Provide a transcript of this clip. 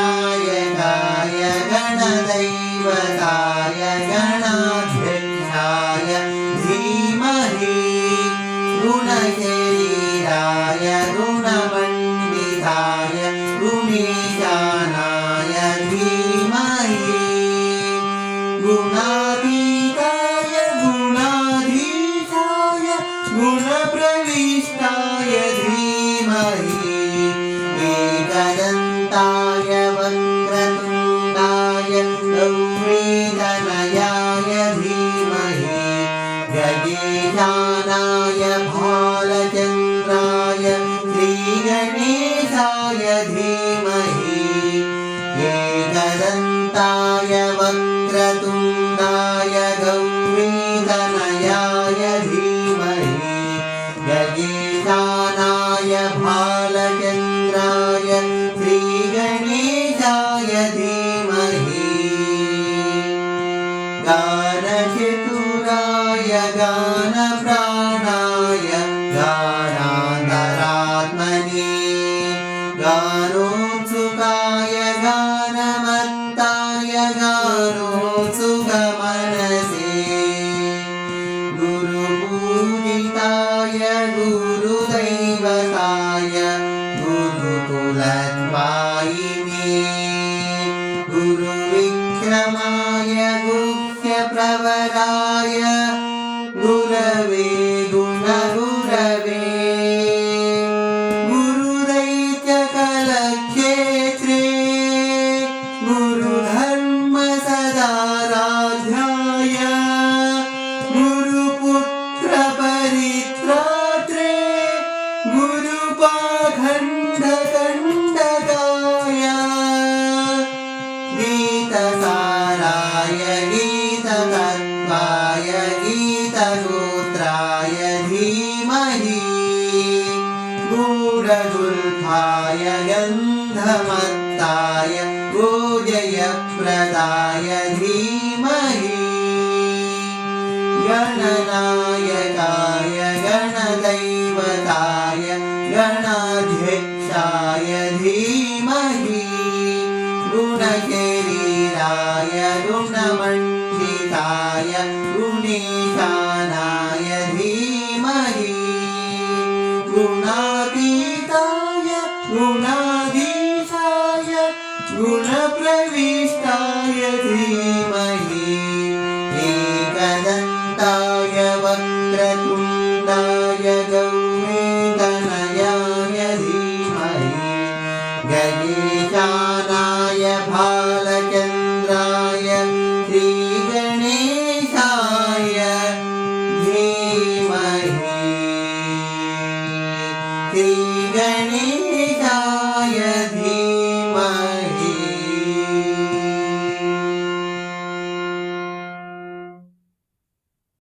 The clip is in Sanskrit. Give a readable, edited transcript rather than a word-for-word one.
गणनायकाय गणदैवताय गणाध्यक्षाय धीमहि गुणशरीराय गुणमण्डिताय गुणीशानाय धीमहि गुणातीताय गुणाधीशाय गुणप्रविष्टाय धीमहि एकदन्ताय वक्रतुण्डाय गौरीतनयाय धीमहि गजेशानाय भालचन्द्राय श्रीगणेशाय धीमहि एकदन्ताय वक्रतुण्डाय गौरीतनयाय धीमहि गजेशानाय भालचन्द्राय श्रीगणेशाय धीमहि गानचतुराय गानप्राणाय गानान्तरात्मने गानोत्सुकाय गानमत्ताय गानोत्सुकमनसे गुरुपूजिताय गुरुदैवताय गुरुकुलद्वायिने गुरुविक्रमाय गुह्यप्रवराय गुरवे गुणगुरवे गुरुदैत्यकलक्षेत्रे गुरुधर्मसदाराध्याय गुरुपुत्रपरित्रात्रे गुरुपाखण्डकण्डकाय गीतसाराय गीततत्त्वाय गीतगोत्राय धीमहि गूढगुल्फाय गन्धमत्ताय गोजयप्रदाय धीमहि गणनायकाय गणदैवताय गणाध्यक्षाय धीमहि गुणशरीराय गुणमण्डिताय गुणीशानाय धीमहि गुणातीताय गुणाधीशाय गुणप्रविष्टाय धीमहि एकदन्ताय वक्रतुण्डाय गौरीतनयाय धीमहि गजेशानाय भालचन्द्राय